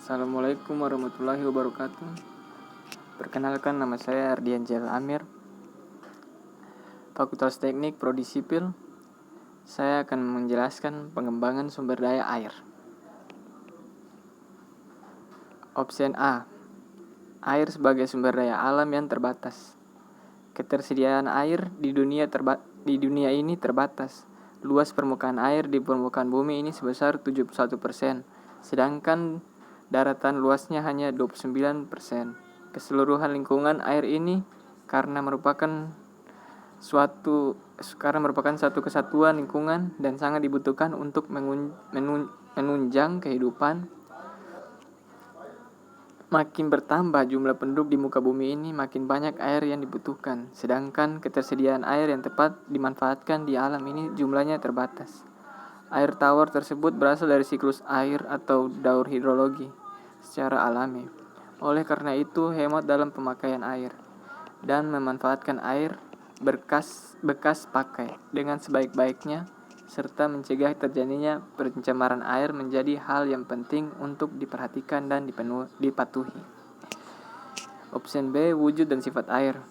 Assalamualaikum warahmatullahi wabarakatuh. Perkenalkan, nama saya Ardianjel Amir, Fakultas Teknik Prodi Sipil. Saya akan menjelaskan pengembangan sumber daya air. Option A, air sebagai sumber daya alam yang terbatas. Ketersediaan air di dunia ini terbatas. Luas permukaan air di permukaan bumi ini sebesar 71%, sedangkan daratan luasnya hanya 29%. Keseluruhan lingkungan air ini karena merupakan suatu kesatuan lingkungan dan sangat dibutuhkan untuk menunjang kehidupan. Makin bertambah jumlah penduduk di muka bumi ini, makin banyak air yang dibutuhkan, sedangkan ketersediaan air yang tepat dimanfaatkan di alam ini jumlahnya terbatas. Air tawar tersebut berasal dari siklus air atau daur hidrologi secara alami. Oleh karena itu, hemat dalam pemakaian air dan memanfaatkan air bekas pakai dengan sebaik-baiknya serta mencegah terjadinya pencemaran air menjadi hal yang penting untuk diperhatikan dan dipatuhi. Option B, wujud dan sifat air.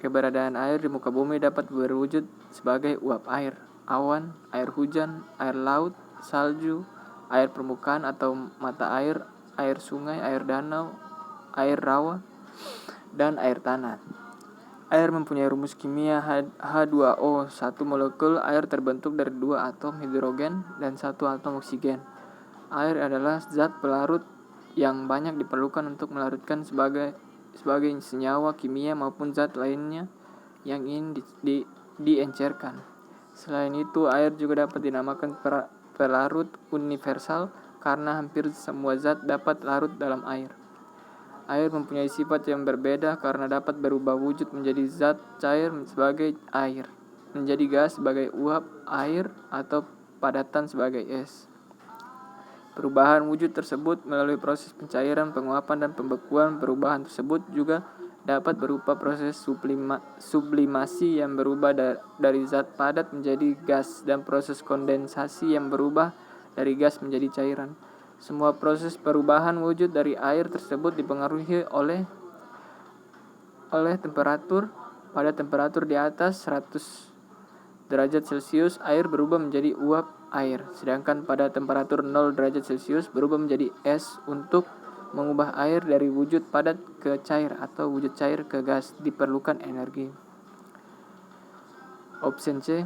Keberadaan air di muka bumi dapat berwujud sebagai uap air, awan, air hujan, air laut, salju, air permukaan atau mata air, air sungai, air danau, air rawa, dan air tanah. Air mempunyai rumus kimia H2O. Satu molekul air terbentuk dari 2 atom hidrogen dan 1 atom oksigen. Air adalah zat pelarut yang banyak diperlukan untuk melarutkan sebagai senyawa kimia maupun zat lainnya yang ingin diencerkan. Selain itu, air juga dapat dinamakan pelarut universal karena hampir semua zat dapat larut dalam air. Air mempunyai sifat yang berbeda karena dapat berubah wujud menjadi zat cair sebagai air, menjadi gas sebagai uap air, atau padatan sebagai es. Perubahan wujud tersebut melalui proses pencairan, penguapan, dan pembekuan. Perubahan tersebut juga dapat berupa proses sublimasi yang berubah dari zat padat menjadi gas, dan proses kondensasi yang berubah dari gas menjadi cairan. Semua proses perubahan wujud dari air tersebut dipengaruhi oleh temperatur. Pada temperatur di atas 100 derajat Celcius, air berubah menjadi uap air, sedangkan pada temperatur 0 derajat Celcius berubah menjadi es. Untuk mengubah air dari wujud padat ke cair atau wujud cair ke gas diperlukan energi. Option C,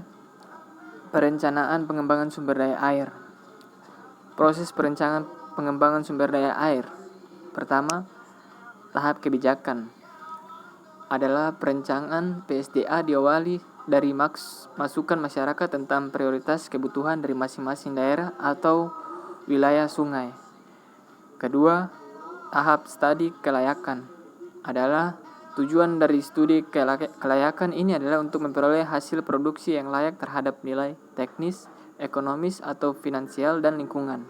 perencanaan pengembangan sumber daya air. Proses perencanaan pengembangan sumber daya air. Pertama, tahap kebijakan adalah perencanaan PSDA diawali dari masukan masyarakat tentang prioritas kebutuhan dari masing-masing daerah atau wilayah sungai. Kedua, tahap studi kelayakan adalah tujuan dari studi kelayakan ini adalah untuk memperoleh hasil produksi yang layak terhadap nilai teknis, ekonomis, atau finansial dan lingkungan.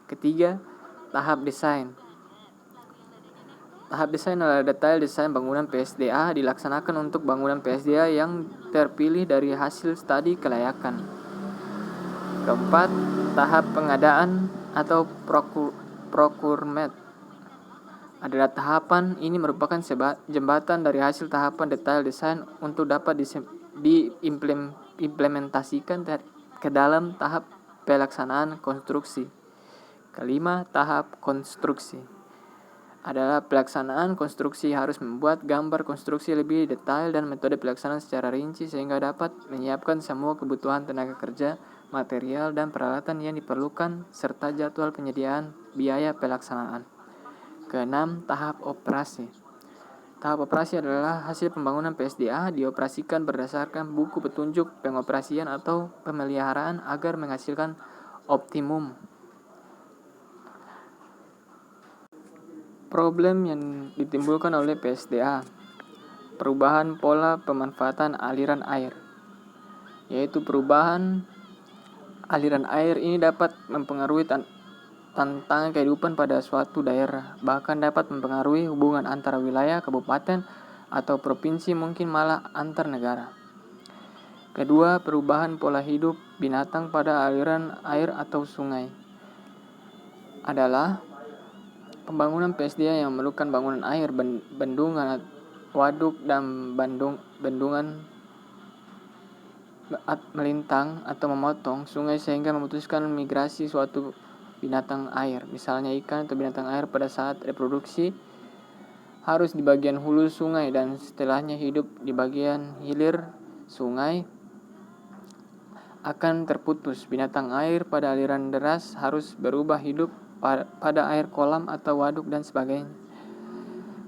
Ketiga, tahap desain. Tahap desain adalah detail desain bangunan PSDA dilaksanakan untuk bangunan PSDA yang terpilih dari hasil studi kelayakan. Keempat, tahap pengadaan atau procurement adalah tahapan ini merupakan jembatan dari hasil tahapan detail desain untuk dapat diimplementasikan ke dalam tahap pelaksanaan konstruksi. Kelima, tahap konstruksi adalah pelaksanaan konstruksi harus membuat gambar konstruksi lebih detail dan metode pelaksanaan secara rinci sehingga dapat menyiapkan semua kebutuhan tenaga kerja, material, dan peralatan yang diperlukan serta jadwal penyediaan biaya pelaksanaan. Keenam, tahap operasi. Tahap operasi adalah hasil pembangunan PSDA dioperasikan berdasarkan buku petunjuk pengoperasian atau pemeliharaan agar menghasilkan optimum. Problem yang ditimbulkan oleh PSDA. Perubahan pola pemanfaatan aliran air, yaitu perubahan aliran air ini dapat mempengaruhi tantangan kehidupan pada suatu daerah, bahkan dapat mempengaruhi hubungan antara wilayah, kabupaten, atau provinsi, mungkin malah antar negara. Kedua, perubahan pola hidup binatang pada aliran air atau sungai adalah Pembangunan PSDA yang memerlukan bangunan air, bendungan, waduk, dan bendungan melintang atau memotong sungai sehingga memutuskan migrasi suatu binatang air, misalnya ikan atau binatang air pada saat reproduksi harus di bagian hulu sungai dan setelahnya hidup di bagian hilir sungai akan terputus. Binatang air pada aliran deras harus berubah hidup pada air kolam atau waduk dan sebagainya.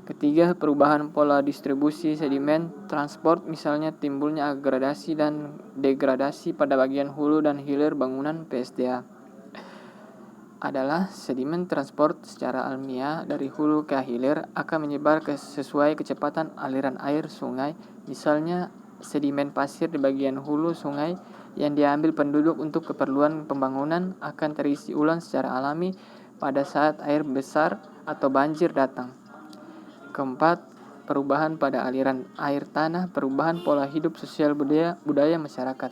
Ketiga, perubahan pola distribusi sedimen transport, misalnya timbulnya agradasi dan degradasi pada bagian hulu dan hilir bangunan PSDA. Adalah sedimen transport secara alamiah dari hulu ke hilir akan menyebar sesuai kecepatan aliran air sungai. Misalnya, sedimen pasir di bagian hulu sungai yang diambil penduduk untuk keperluan pembangunan akan terisi ulang secara alami pada saat air besar atau banjir datang. Keempat, perubahan pada aliran air tanah, perubahan pola hidup sosial budaya masyarakat.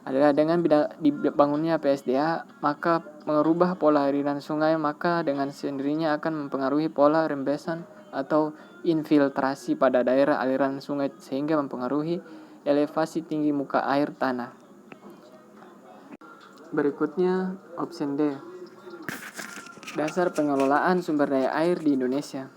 Adalah dengan dibangunnya PSDA, maka merubah pola aliran sungai, maka dengan sendirinya akan mempengaruhi pola rembesan atau infiltrasi pada daerah aliran sungai sehingga mempengaruhi elevasi tinggi muka air tanah. Berikutnya, option D. Dasar pengelolaan sumber daya air di Indonesia.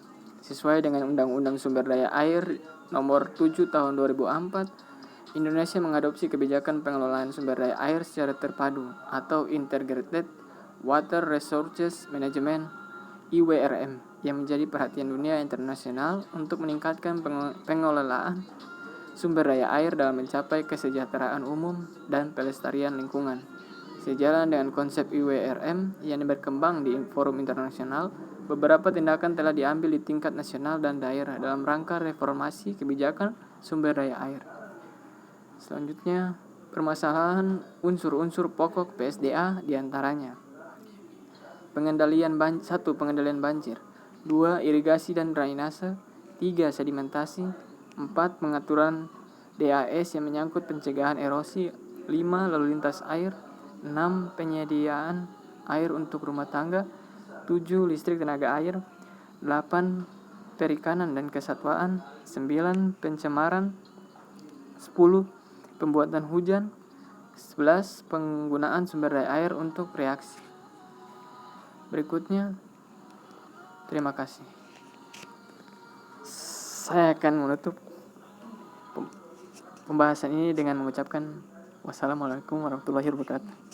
Sesuai dengan Undang-Undang Sumber Daya Air Nomor 7 Tahun 2004, Indonesia mengadopsi kebijakan pengelolaan sumber daya air secara terpadu atau Integrated Water Resources Management (IWRM) yang menjadi perhatian dunia internasional untuk meningkatkan pengelolaan sumber daya air dalam mencapai kesejahteraan umum dan pelestarian lingkungan. Sejalan dengan konsep IWRM yang berkembang di forum internasional, beberapa tindakan telah diambil di tingkat nasional dan daerah dalam rangka reformasi kebijakan sumber daya air. Selanjutnya, permasalahan unsur-unsur pokok PSDA diantaranya. 1. Pengendalian banjir. 2. Irigasi dan drainase. 3. Sedimentasi. 4. Pengaturan DAS yang menyangkut pencegahan erosi. 5. Lalu lintas air. 6. Penyediaan air untuk rumah tangga. 7. Listrik tenaga air. 8. Perikanan dan kesatwaan. 9. Pencemaran. 10. Pembuatan hujan. 11. Penggunaan sumber daya air untuk reaksi. Berikutnya, terima kasih. Saya akan menutup pembahasan ini dengan mengucapkan wassalamualaikum warahmatullahi wabarakatuh.